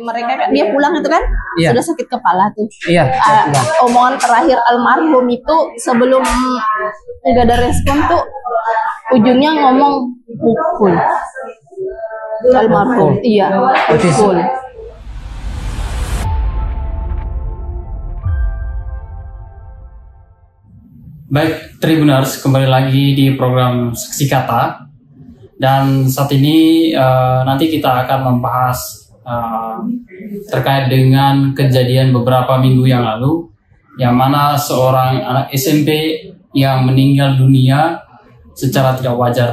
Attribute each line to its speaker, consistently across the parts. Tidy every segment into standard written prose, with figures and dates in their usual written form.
Speaker 1: mereka kan dia pulang itu kan sudah sakit kepala tuh.
Speaker 2: Iya.
Speaker 1: Omongan terakhir almarhum itu sebelum nggak ada respon tuh ujungnya ngomong pukul. Almarhum. Iya, pukul.
Speaker 3: Baik, Tribuners, kembali lagi di program Saksi Kata. Dan saat ini nanti kita akan membahas terkait dengan kejadian beberapa minggu yang lalu, yang mana seorang anak SMP yang meninggal dunia secara tidak wajar.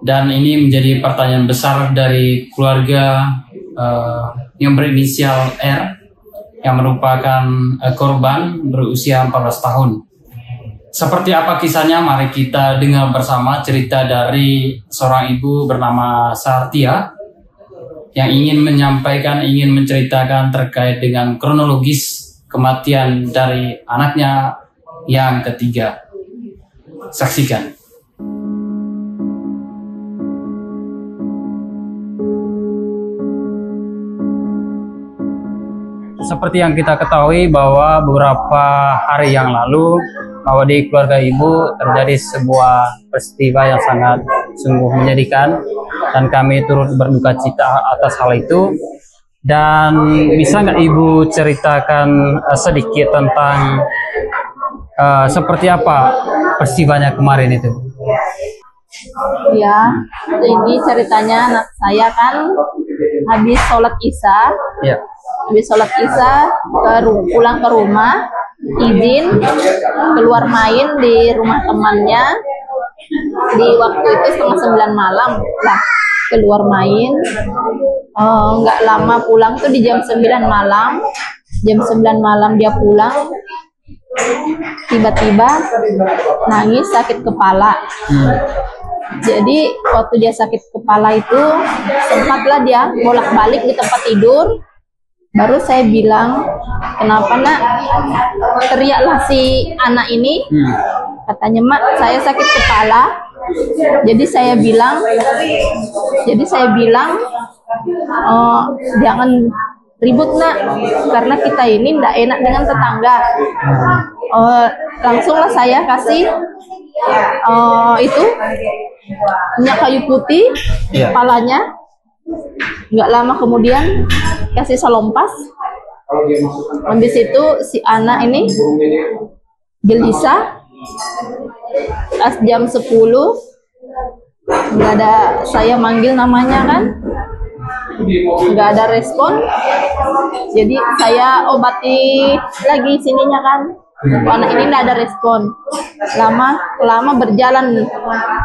Speaker 3: Dan ini menjadi pertanyaan besar dari keluarga yang berinisial R, yang merupakan korban berusia 14 tahun. Seperti apa kisahnya? Mari kita dengar bersama cerita dari seorang ibu bernama Sartia yang ingin menceritakan terkait dengan kronologis kematian dari anaknya yang ketiga. Saksikan. Seperti yang kita ketahui bahwa beberapa hari yang lalu bahwa di keluarga ibu terjadi sebuah peristiwa yang sangat sungguh menyedihkan, dan kami turut berduka cita atas hal itu. Dan bisa nggak ibu ceritakan sedikit tentang seperti apa peristiwanya kemarin itu?
Speaker 1: Ya, jadi ceritanya anak saya kan habis sholat isya, pulang ke rumah, izin keluar main di rumah temannya di waktu itu 8:30 malam lah, keluar main. Nggak lama pulang tuh di jam 9 malam. Jam 9 malam dia pulang, tiba-tiba nangis sakit kepala. Jadi waktu dia sakit kepala itu sempatlah dia bolak-balik di tempat tidur. Baru saya bilang, kenapa nak? Teriaklah si anak ini. Katanya, mak, saya sakit kepala. Jadi saya bilang, jangan ribut nak, karena kita ini tidak enak dengan tetangga. Langsunglah saya kasih itu minyak kayu putih kepalanya. Nggak lama kemudian kasih salompas. Habis itu si anak ini gelisah. Pas jam 10 nggak ada, saya manggil namanya kan, nggak ada respon. Jadi saya obati lagi sininya kan, anak ini nggak ada respon. Lama berjalan,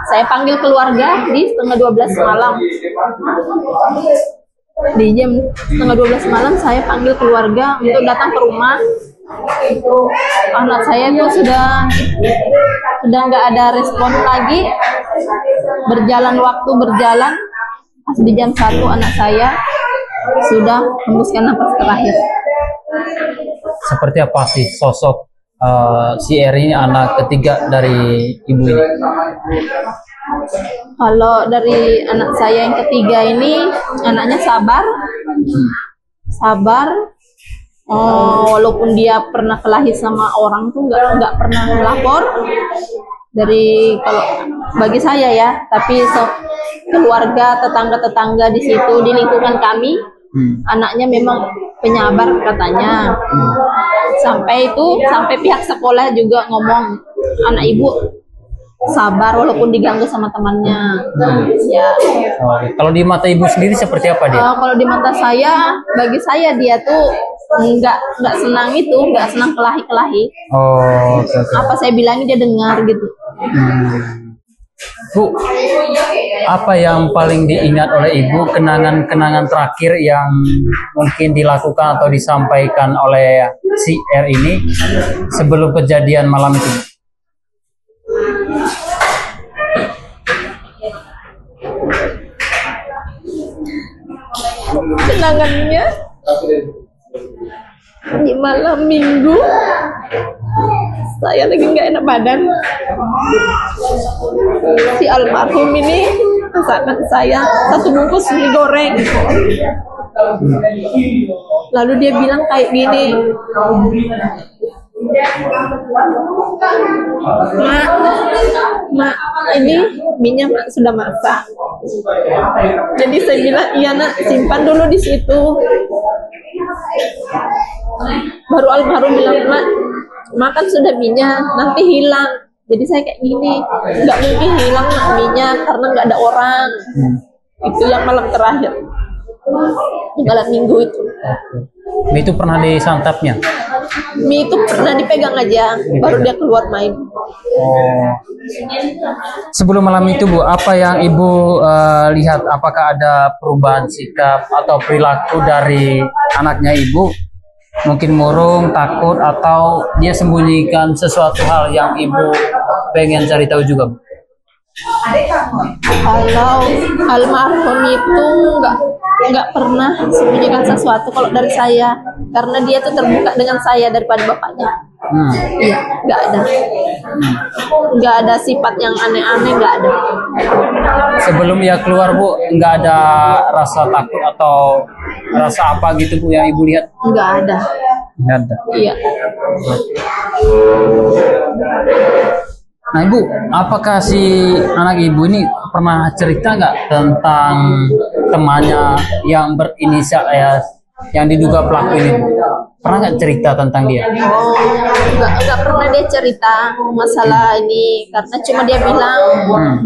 Speaker 1: saya panggil keluarga di 11:30 malam. Di jam 11:30 malam saya panggil keluarga untuk datang ke rumah. Anak saya itu sudah nggak ada respon lagi. Waktu berjalan, pas di jam 1 anak saya sudah hembuskan napas terakhir.
Speaker 2: Seperti apa sih sosok si R ini, anak ketiga dari ibu ini?
Speaker 1: Kalau dari anak saya yang ketiga ini, anaknya sabar. Walaupun dia pernah kelahi sama orang tuh nggak pernah melapor. Dari kalau bagi saya ya, tapi keluarga, tetangga di situ di lingkungan kami, anaknya memang penyabar katanya. Sampai pihak sekolah juga ngomong, anak ibu sabar walaupun diganggu sama temannya. Ya.
Speaker 2: Kalau di mata ibu sendiri seperti apa dia?
Speaker 1: Kalau di mata saya, bagi saya dia tuh nggak senang kelahi.
Speaker 2: Okay.
Speaker 1: Apa saya bilangin dia dengar gitu.
Speaker 2: Bu, apa yang paling diingat oleh ibu, kenangan terakhir yang mungkin dilakukan atau disampaikan oleh si R ini sebelum kejadian malam itu?
Speaker 1: Kenangannya di malam minggu saya lagi nggak enak badan. Si almarhum ini masakan saya 1 bungkus mie goreng. Lalu dia bilang kayak gini, Mak, ini minyak Mak sudah masak. Jadi saya bilang, iya nak, simpan dulu di situ. Baru almarhum bilang, Mak kan sudah minyak, nanti hilang. Jadi saya kayak gini, nggak mungkin hilang nak minyak karena nggak ada orang. Itu yang malam terakhir, malam minggu itu.
Speaker 2: Mie itu pernah disantapnya?
Speaker 1: Mie itu pernah dipegang aja, baru dia keluar main.
Speaker 2: Oh. Sebelum malam itu Bu, apa yang Ibu lihat? Apakah ada perubahan sikap atau perilaku dari anaknya Ibu? Mungkin murung, takut, atau dia sembunyikan sesuatu hal yang Ibu pengen cari tahu juga Bu?
Speaker 1: Kalau almarhum itu nggak pernah sembunyikan sesuatu kalau dari saya, karena dia tuh terbuka dengan saya daripada bapaknya. Iya, nggak ada sifat yang aneh-aneh, nggak ada.
Speaker 2: Sebelum ia keluar Bu, nggak ada rasa takut atau rasa apa gitu Bu yang Ibu lihat?
Speaker 1: Nggak ada.
Speaker 2: Nggak ada.
Speaker 1: Iya.
Speaker 2: Nah Ibu, apakah si anak Ibu ini pernah cerita nggak tentang temannya yang berinisial S, yang diduga pelaku ini? Pernah nggak cerita tentang dia?
Speaker 1: Oh, nggak pernah dia cerita masalah ini, karena cuma dia bilang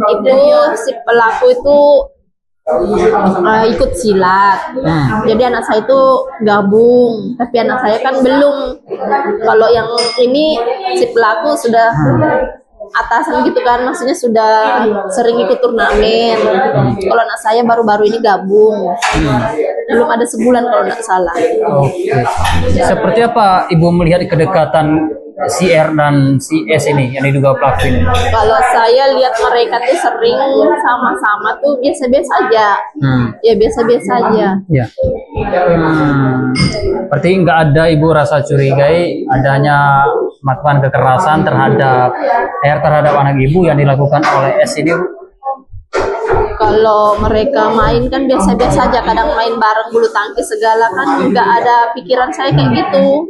Speaker 1: itu si pelaku itu ikut silat. Jadi anak saya itu gabung, tapi anak saya kan belum. Kalau yang ini si pelaku sudah atasan gitu kan, maksudnya sudah sering ikut turnamen. Kalau anak saya baru-baru ini gabung, belum ada sebulan kalau nggak salah.
Speaker 2: Oke. Seperti apa Ibu melihat kedekatan si R dan si S ini yang diduga pelaku ini?
Speaker 1: Kalau saya lihat mereka tuh sering sama-sama tuh biasa-biasa aja. Ya biasa-biasa aja.
Speaker 2: Ya. Berarti nggak ada Ibu rasa curigai adanya melakukan kekerasan terhadap R, terhadap anak Ibu yang dilakukan oleh S ini?
Speaker 1: Kalau mereka main kan biasa-biasa aja, kadang main bareng bulu tangkis segala kan, nggak ada pikiran saya kayak gitu.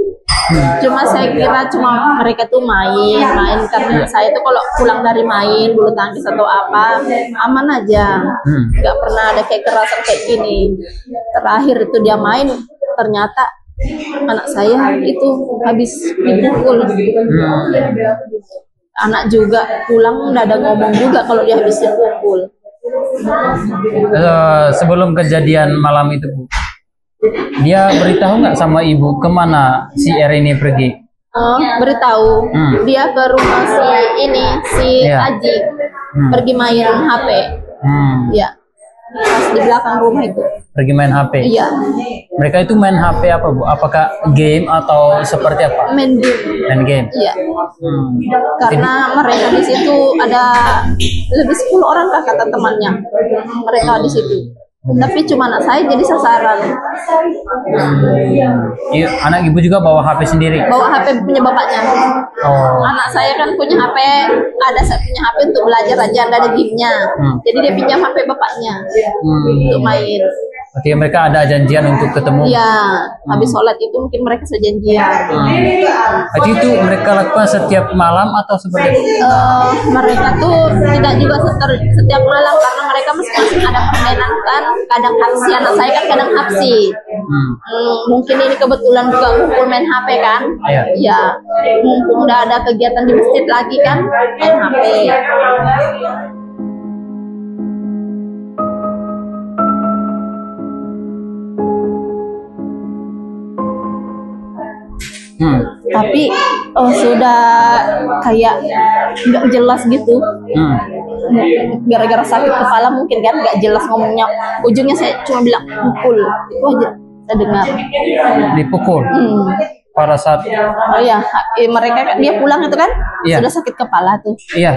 Speaker 1: Cuma saya kira cuma mereka tuh main karena saya tuh kalau pulang dari main bulu tangkis atau apa aman aja, nggak pernah ada kayak kekerasan kayak gini. Terakhir itu dia main, ternyata anak saya itu habis dipukul. Anak juga pulang udah ada ngomong juga kalau dia habis dipukul.
Speaker 2: Sebelum kejadian malam itu Bu, dia beritahu nggak sama Ibu kemana si R ini pergi?
Speaker 1: Beritahu. Dia ke rumah si Aji, pergi main HP. Ya, pas di belakang rumah itu.
Speaker 2: Pergi main HP?
Speaker 1: Iya.
Speaker 2: Mereka itu main HP apa Bu? Apakah game atau seperti apa?
Speaker 1: Main game.
Speaker 2: Main game?
Speaker 1: Iya. Karena mereka di situ ada lebih 10 orang kata temannya. Mereka di situ. Tapi cuma anak saya jadi sasaran.
Speaker 2: Anak Ibu juga bawa HP sendiri?
Speaker 1: Bawa HP punya bapaknya. Anak saya kan punya HP, saya punya HP untuk belajar aja, ada gamenya. Jadi dia pinjam HP bapaknya untuk main.
Speaker 2: Oke, mereka ada janjian untuk ketemu?
Speaker 1: Iya, habis sholat itu mungkin mereka sejanjian.
Speaker 2: Jadi itu mereka lakukan setiap malam atau seperti itu?
Speaker 1: Mereka tuh tidak juga setiap malam, karena mereka masing-masing ada permainan kan. Kadang hapsi, anak saya kan kadang hapsi. Mungkin ini kebetulan juga ngumpul main HP kan. Ya, mumpung udah ada kegiatan di masjid lagi kan, main HP. Tapi sudah kayak nggak jelas gitu. Gara-gara sakit kepala mungkin kan nggak jelas ngomongnya. Ujungnya saya cuma bilang pukul, itu aja saya dengar.
Speaker 2: Dipukul? Pada saat?
Speaker 1: Oh iya, mereka dia pulang itu kan sudah sakit kepala tuh.
Speaker 2: Iya.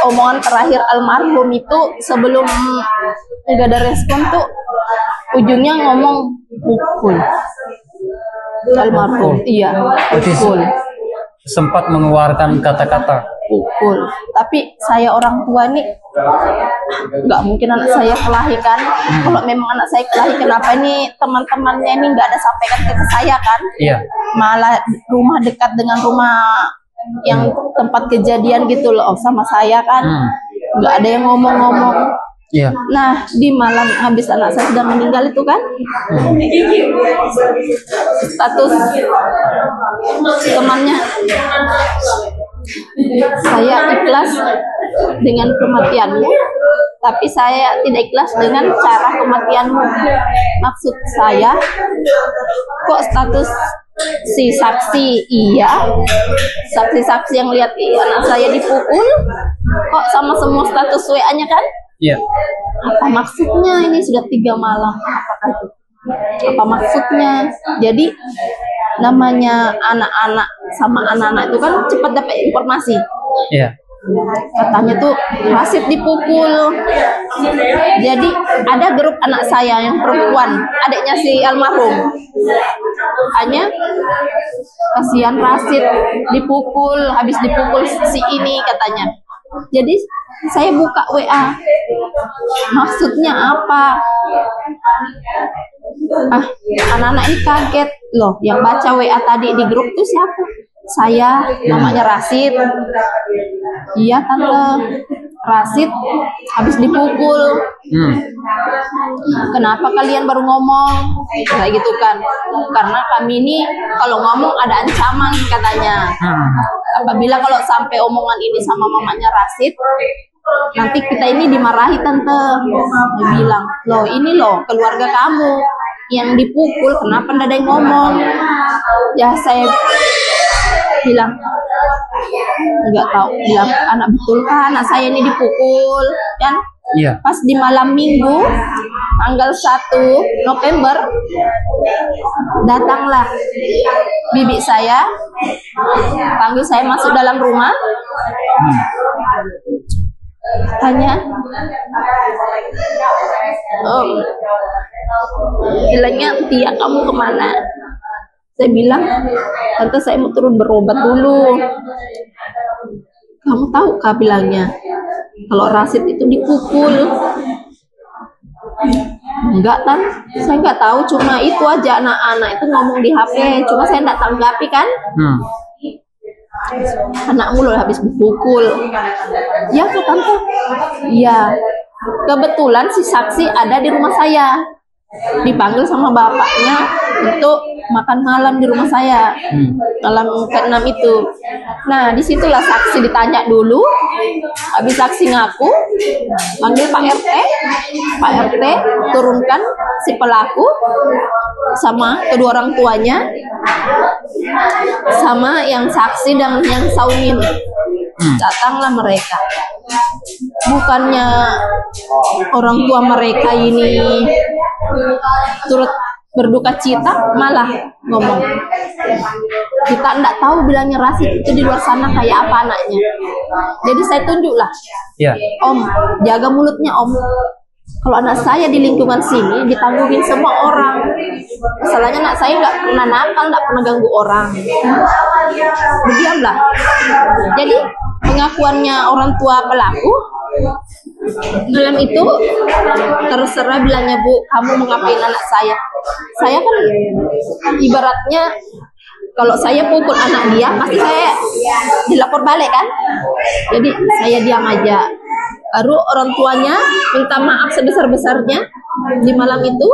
Speaker 1: Omongan terakhir almarhum itu sebelum nggak ada respon tuh ujungnya ngomong pukul. Almarhum, iya.
Speaker 2: Berarti sempat mengeluarkan kata-kata.
Speaker 1: dipukul. Tapi saya orang tua nih nggak mungkin anak saya kelahi kan. Kalau memang anak saya kelahi, kenapa ini teman-temannya ini nggak ada sampaikan ke saya kan?
Speaker 2: Iya.
Speaker 1: Malah rumah dekat dengan rumah yang tempat kejadian gitu loh sama saya kan, nggak ada yang ngomong-ngomong.
Speaker 2: Iya.
Speaker 1: Nah, di malam habis anak saya sudah meninggal itu kan, status temannya, saya ikhlas dengan kematianmu, tapi saya tidak ikhlas dengan cara kematianmu. Maksud saya, kok status si saksi iya, saksi-saksi yang lihat anak saya dipukul, kok sama semua status WA-nya kan?
Speaker 2: Iya.
Speaker 1: Apa maksudnya ini sudah 3 malam? Apakah itu? Apa maksudnya? Jadi namanya anak-anak sama anak-anak itu kan cepat dapat informasi.
Speaker 2: Iya.
Speaker 1: Katanya tuh Rasid dipukul. Jadi ada grup anak saya yang perempuan, adiknya si almarhum. Hanya kasihan Rasid dipukul, habis dipukul si ini katanya. Jadi saya buka WA, maksudnya apa? Anak-anak ini kaget loh. Yang baca WA tadi di grup itu siapa? Saya, namanya Rasid. Iya tante, Rasid habis dipukul. Kenapa kalian baru ngomong? Kayak gitu kan? Karena kami ini kalau ngomong ada ancaman katanya. Apabila kalau sampai omongan ini sama mamanya Rasid, nanti kita ini dimarahi tante. Dia bilang, loh ini loh keluarga kamu yang dipukul, kenapa nggak ada yang ngomong? Ya saya bilang, nggak tahu, bilang anak betul kan anak saya ini dipukul kan?
Speaker 2: Iya.
Speaker 1: Pas di malam minggu tanggal 1 November datanglah bibi saya, panggil saya masuk dalam rumah, tanya, bilangnya Tia kamu kemana? Saya bilang, tante saya mau turun berobat dulu. Kamu tahu kah bilangnya kalau Rasid itu dipukul? Enggak kan, saya nggak tahu, cuma itu aja anak-anak itu ngomong di HP, cuma saya nggak tanggapi kan. Anakmu loh habis dipukul. Ya kak tante. Iya. Kebetulan si saksi ada di rumah saya, dipanggil sama bapaknya untuk makan malam di rumah saya, malam ke-6 itu. Nah disitulah saksi ditanya dulu, habis saksi ngaku, panggil Pak RT turunkan si pelaku sama kedua orang tuanya, sama yang saksi dan yang saumin. Datanglah mereka. Bukannya orang tua mereka ini turut berduka cita, malah ngomong, kita enggak tahu bilangnya Rasid itu di luar sana kayak apa anaknya. Jadi saya tunjuklah, Om, jaga mulutnya Om. Kalau anak saya di lingkungan sini ditanggungin semua orang. Masalahnya anak saya nggak pernah nakal, nggak pernah ganggu orang. Berdiamlah. Jadi pengakuannya orang tua pelaku dalam itu terserah bilangnya, Bu, kamu mau ngapain anak saya? Saya kan ibaratnya kalau saya pukul anak dia, pasti saya dilapor balik kan? Jadi saya diam aja. Baru orang tuanya minta maaf sebesar-besarnya di malam itu.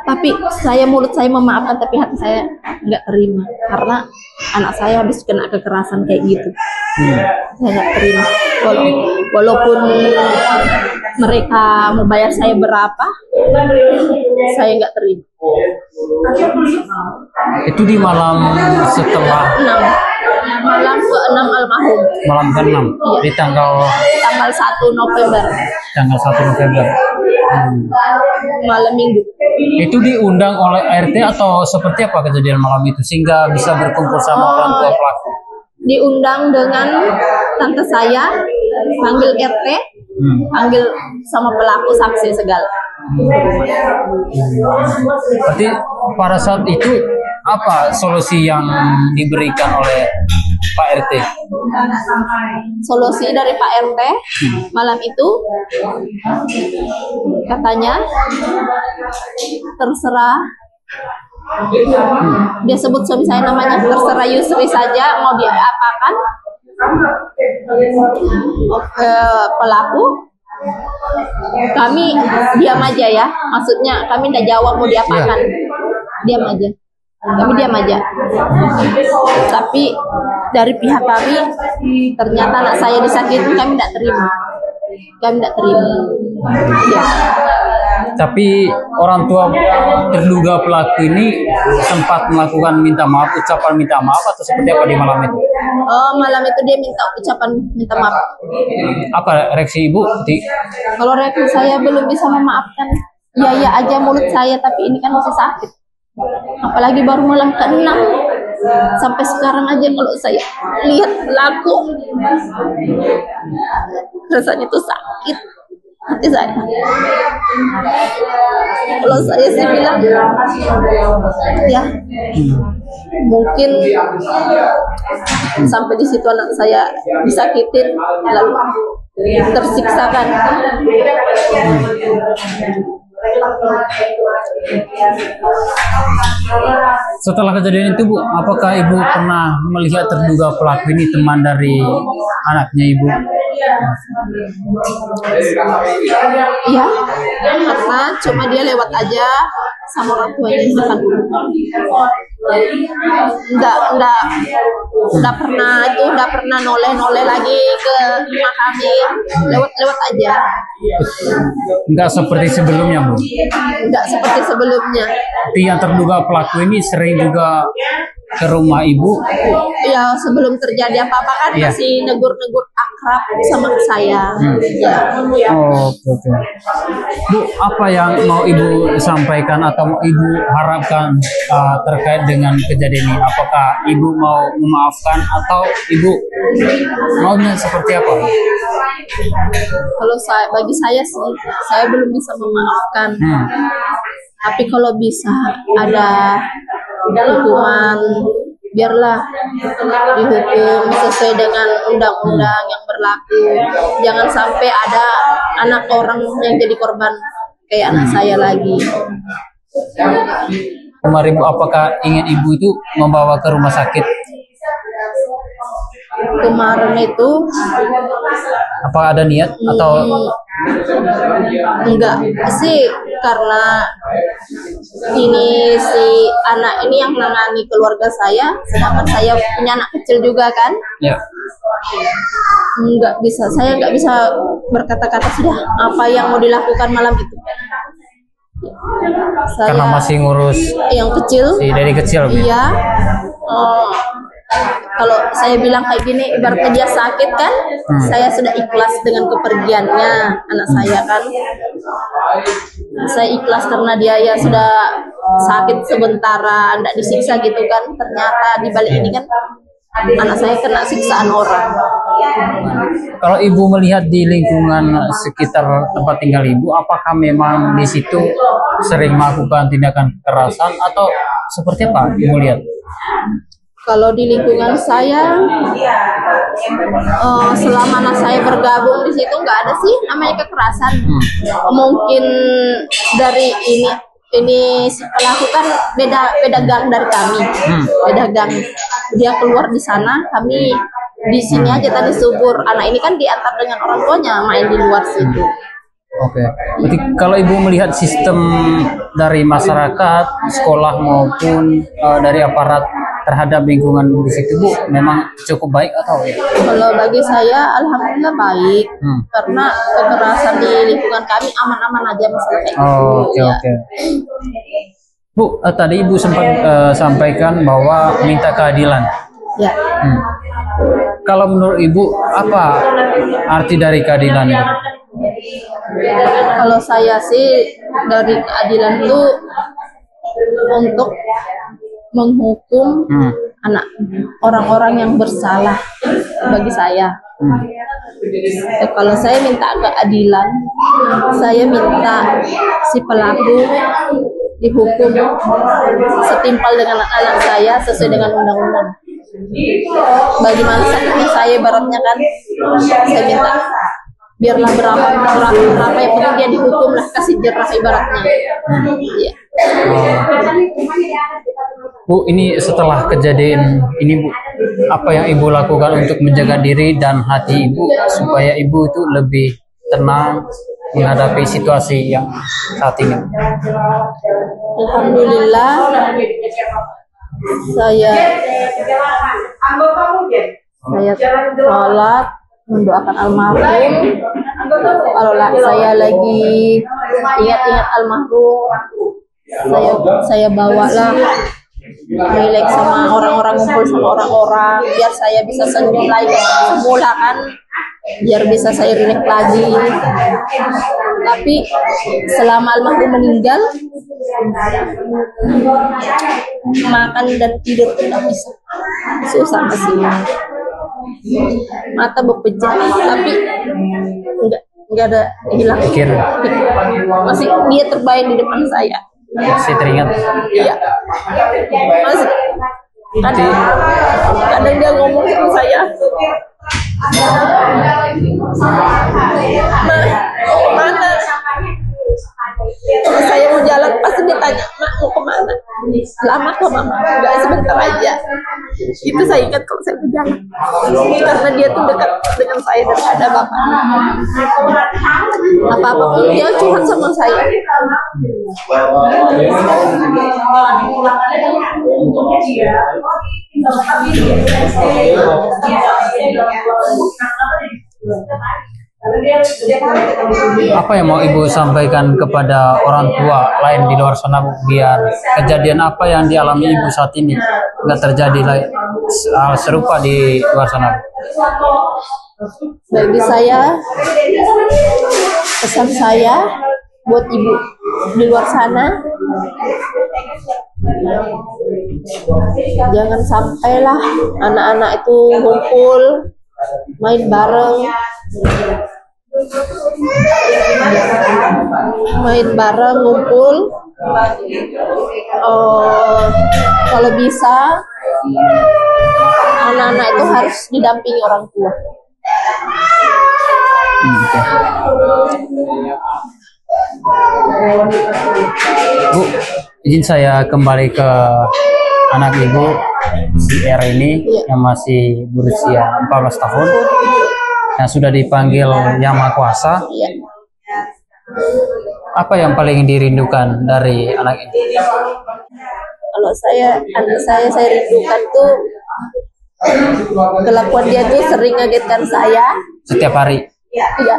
Speaker 1: Tapi mulut saya memaafkan, tapi hati saya nggak terima karena anak saya habis kena kekerasan kayak gitu. Saya nggak terima. Walaupun mereka mau bayar saya berapa, saya nggak terima.
Speaker 2: Itu di malam setelah
Speaker 1: 6, malam ke-6 almarhum.
Speaker 2: Malam ke-6, iya. Di tanggal
Speaker 1: 1 November.
Speaker 2: Tanggal 1 November.
Speaker 1: Malam minggu.
Speaker 2: Itu diundang oleh RT atau seperti apa kejadian malam itu sehingga bisa berkumpul sama orang tua pelaku?
Speaker 1: Diundang dengan tante saya, panggil RT, panggil sama pelaku, saksi segala.
Speaker 2: Berarti pada saat itu apa solusi yang diberikan oleh Pak RT?
Speaker 1: Solusi dari Pak RT malam itu katanya terserah, dia sebut suami saya namanya, terserah Yusri saja mau diapakan pelaku, kami diam aja ya, maksudnya kami tidak jawab mau diapakan, diam aja, kami diam aja. Tapi dari pihak kami ternyata anak saya disakiti, kami tidak terima, ya.
Speaker 2: Tapi orang tua terduga pelaku ini sempat melakukan ucapan minta maaf atau seperti apa di malam itu?
Speaker 1: Malam itu dia minta maaf.
Speaker 2: Apa reaksi ibu?
Speaker 1: Kalau reaksi saya belum bisa memaafkan, ya aja mulut saya, tapi ini kan masih sakit. Apalagi baru malam ke-6, sampai sekarang aja kalau saya lihat pelaku rasanya tuh sakit hati saya. Kalau saya sih bilang ya mungkin sampai di situ anak saya disakitin lalu tersiksa kan.
Speaker 2: Setelah kejadian itu Bu, apakah Ibu pernah melihat terduga pelaku ini teman dari anaknya Ibu?
Speaker 1: Iya, karena cuma dia lewat aja sama orang tuanya kan. Enggak pernah noleh lagi ke rumah kami, lewat aja.
Speaker 2: Enggak seperti sebelumnya Bu?
Speaker 1: Enggak seperti sebelumnya.
Speaker 2: Tapi yang terduga pelaku ini sering juga ke rumah Ibu?
Speaker 1: Ya sebelum terjadi apa-apa kan masih negur-negur akrab sama saya. Ya.
Speaker 2: Oke. Bu, apa yang mau Ibu sampaikan atau mau Ibu harapkan terkait dengan kejadian ini? Apakah Ibu mau memaafkan atau Ibu maunya seperti apa?
Speaker 1: Kalau bagi saya sih, saya belum bisa memaafkan. Tapi kalau bisa ada hukuman, biarlah dihukum sesuai dengan undang-undang yang berlaku. Jangan sampai ada anak orang yang jadi korban kayak anak saya lagi.
Speaker 2: Kemarin Bu, apakah ingin Ibu itu membawa ke rumah sakit?
Speaker 1: Kemarin itu
Speaker 2: apa ada niat atau
Speaker 1: enggak sih, karena ini si anak ini yang menangani keluarga saya, sedangkan saya punya anak kecil juga kan.
Speaker 2: Ya.
Speaker 1: Saya nggak bisa berkata-kata sudah apa yang mau dilakukan malam itu.
Speaker 2: Karena masih ngurus
Speaker 1: yang kecil.
Speaker 2: Dari kecil.
Speaker 1: Iya. Kalau saya bilang kayak gini, ibaratnya dia sakit kan, saya sudah ikhlas dengan kepergiannya anak saya kan. Saya ikhlas karena dia ya sudah sakit sementara, tidak disiksa gitu kan. Ternyata di balik ini kan anak saya kena siksaan orang.
Speaker 2: Kalau Ibu melihat di lingkungan sekitar tempat tinggal Ibu, apakah memang di situ sering melakukan tindakan kekerasan atau seperti apa Ibu lihat?
Speaker 1: Kalau di lingkungan saya, selama anak saya bergabung di situ nggak ada sih namanya kekerasan. Mungkin dari ini si pelaku kan beda gang dari kami, beda gang. Dia keluar di sana, kami di sini aja tadi subur. Anak ini kan diantar dengan orang tuanya main di luar situ.
Speaker 2: Oke. Berarti kalau Ibu melihat sistem dari masyarakat, sekolah maupun dari aparat terhadap lingkungan di situ Bu, memang cukup baik atau ya?
Speaker 1: Kalau bagi saya alhamdulillah baik, karena kekerasan di lingkungan kami aman-aman aja masalah kayak gitu.
Speaker 2: Oke. Bu, tadi Ibu sempat sampaikan bahwa minta keadilan.
Speaker 1: Ya.
Speaker 2: Kalau menurut Ibu apa arti dari keadilan itu?
Speaker 1: Kalau saya sih dari keadilan itu untuk menghukum anak orang-orang yang bersalah bagi saya. Kalau saya minta keadilan, saya minta si pelaku dihukum setimpal dengan anak saya sesuai dengan undang-undang. Bagaimana sakitnya saya ibaratnya kan, saya minta biarlah berapa yang penting dia dihukum lah, kasih jerah ibaratnya. Iya.
Speaker 2: Bu, ini setelah kejadian ini Bu, apa yang Ibu lakukan untuk menjaga diri dan hati Ibu supaya Ibu itu lebih tenang menghadapi situasi yang saat ini?
Speaker 1: Alhamdulillah, saya sholat mendoakan almarhum. Kalau saya lagi ingat-ingat almarhum, saya bawalah relax sama orang-orang, ngumpul sama orang-orang biar saya bisa senyum lagi semula kan, biar bisa saya relax lagi. Tapi selama almarhum meninggal, makan dan tidur tidak bisa, susah masih. Mata berpejam tapi enggak ada hilang
Speaker 2: Pikir.
Speaker 1: Masih dia terbayang di depan saya.
Speaker 2: Masih teringat.
Speaker 1: Iya. Masih. Kadang dia ngomong sama saya, "Ma, mau kemana?" Kalau saya mau jalan pasti dia tanya, "Mak, mau kemana?" "Lama ke Mama?" "Enggak, sebentar aja." Itu saya ingat kalau saya mau jalan, karena dia tuh dekat dengan saya daripada bapak. Apa-apa pun dia curhat sama saya.
Speaker 2: Apa yang mau Ibu sampaikan kepada orang tua lain di luar sana Bu, biar kejadian apa yang dialami Ibu saat ini nggak terjadi hal serupa di luar sana?
Speaker 1: Bagi saya, pesan saya buat ibu di luar sana, jangan sampailah anak-anak itu ngumpul main bareng, ngumpul. Kalau bisa anak-anak itu harus didampingi orang tua.
Speaker 2: Bu, izin saya kembali ke anak Ibu, si R ini yang masih berusia 14 tahun, yang sudah dipanggil Yang Maha Kuasa. Apa yang paling dirindukan dari anak ini?
Speaker 1: Kalau anak saya rindukan tuh kelakuan dia tuh sering ngagetkan saya.
Speaker 2: Setiap hari?
Speaker 1: Iya.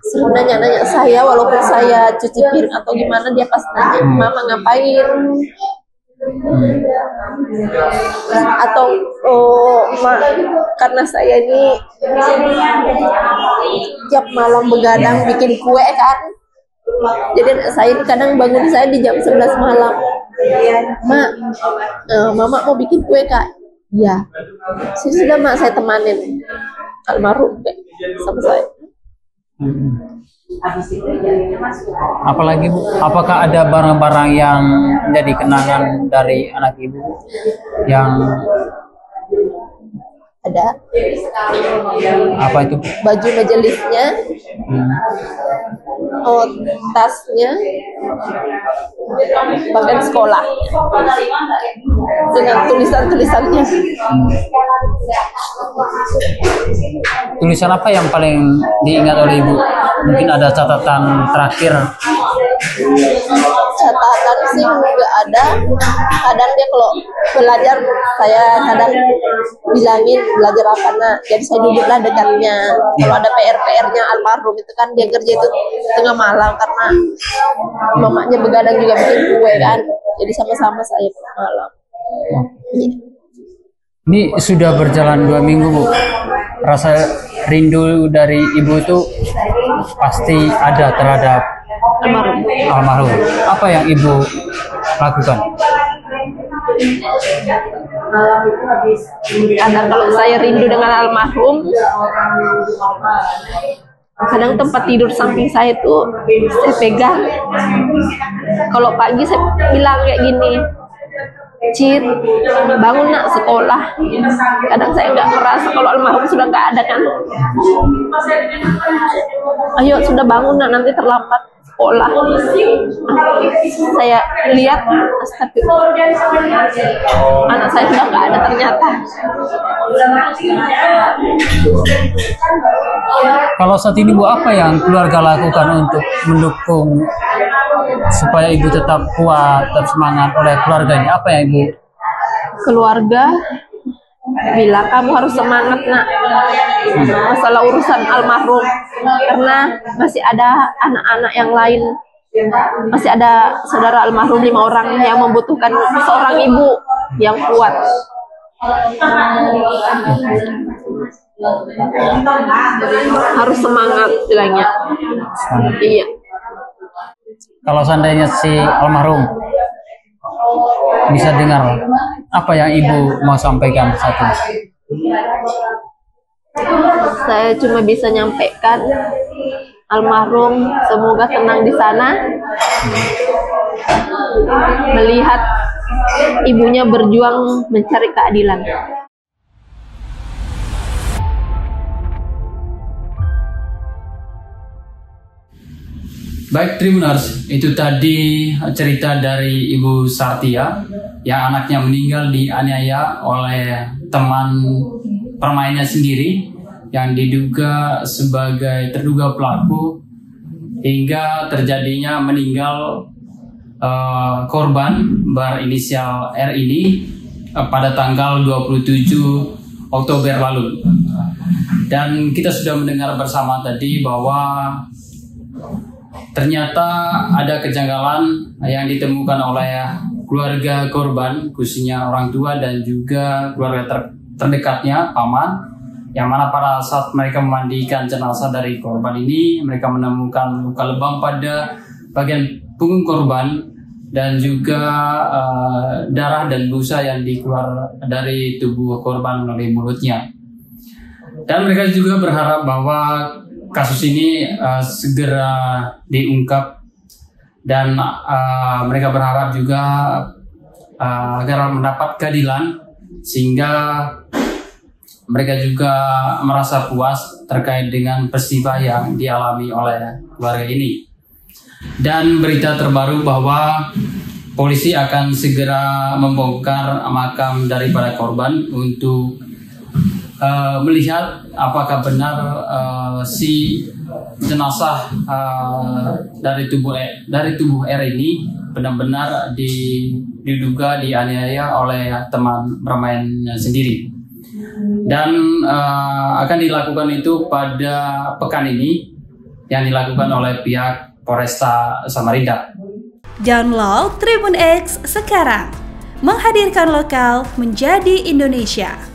Speaker 1: Sering nanya-nanya saya, walaupun saya cuci piring atau gimana, dia pasti nanya, "Mama ngapain?" Atau karena saya ini tiap malam begadang bikin kue kan, jadi saya kadang bangun saya di jam 11 malam. "Mak, Mama mau bikin kue Kak?" "Ya." Sudah Mak, saya temanin almarhum sama saya.
Speaker 2: Apalagi Bu, apakah ada barang-barang yang menjadi kenangan dari anak Ibu yang
Speaker 1: Ada
Speaker 2: apa itu?
Speaker 1: baju majelisnya, tasnya, bahkan sekolah dengan tulisan-tulisannya.
Speaker 2: Tulisan apa yang paling diingat oleh Ibu? Mungkin ada catatan terakhir.
Speaker 1: Catatan sih nggak ada. Kadang dia kalau belajar, saya kadang bilangin belajar apa nak, jadi saya duduklah dekatnya. Kalau ada PR-nya almarhum itu kan dia kerja itu tengah malam karena mamanya begadang juga bikin kue kan, jadi sama-sama saya tengah malam.
Speaker 2: Ini sudah berjalan 2 minggu Bu. Rasa rindu dari Ibu itu pasti ada terhadap almarhum. Apa yang Ibu lakukan?
Speaker 1: Karena kalau saya rindu dengan almarhum, Kadang tempat tidur samping saya tuh saya pegang. Kalau pagi saya bilang kayak gini, Cit, bangun nak sekolah. Kadang saya nggak merasa kalau almarhum sudah nggak ada kan. Ayo sudah bangun nak, nanti terlambat sekolah. Saya lihat, astagfirullah, anak saya sudah nggak ada ternyata.
Speaker 2: Kalau saat ini Bu, apa yang keluarga lakukan untuk mendukung supaya Ibu tetap kuat, tetap semangat oleh keluarganya? Apa yang Ibu?
Speaker 1: Keluarga bilang kamu harus semangat nak, masalah urusan almarhum, karena masih ada anak-anak yang lain, masih ada saudara almarhum 5 orang yang membutuhkan seorang ibu yang kuat. Harus semangat bilangnya. Iya.
Speaker 2: Kalau seandainya si almarhum bisa dengar, apa yang Ibu mau sampaikan saat ini?
Speaker 1: Saya cuma bisa nyampaikan, almarhum semoga tenang di sana, melihat ibunya berjuang mencari keadilan.
Speaker 3: Baik Tribuners, itu tadi cerita dari Ibu Sartia yang anaknya meninggal dianiaya oleh teman permainnya sendiri yang diduga sebagai terduga pelaku hingga terjadinya meninggal korban berinisial R ini pada tanggal 27 Oktober lalu. Dan kita sudah mendengar bersama tadi bahwa ternyata ada kejanggalan yang ditemukan oleh keluarga korban, khususnya orang tua dan juga keluarga terdekatnya, paman, yang mana pada saat mereka memandikan jenazah dari korban ini, mereka menemukan luka lebam pada bagian punggung korban dan juga darah dan busa yang dikeluar dari tubuh korban melalui mulutnya. Dan mereka juga berharap bahwa kasus ini segera diungkap dan mereka berharap juga agar mendapat keadilan sehingga mereka juga merasa puas terkait dengan peristiwa yang dialami oleh keluarga ini. Dan berita terbaru bahwa polisi akan segera membongkar makam daripada korban untuk melihat apakah benar si jenazah dari tubuh R ini benar-benar diduga dianiaya oleh teman bermainnya sendiri. Dan akan dilakukan itu pada pekan ini yang dilakukan oleh pihak Polresta Samarinda.
Speaker 4: Download Tribun X sekarang, menghadirkan lokal menjadi Indonesia.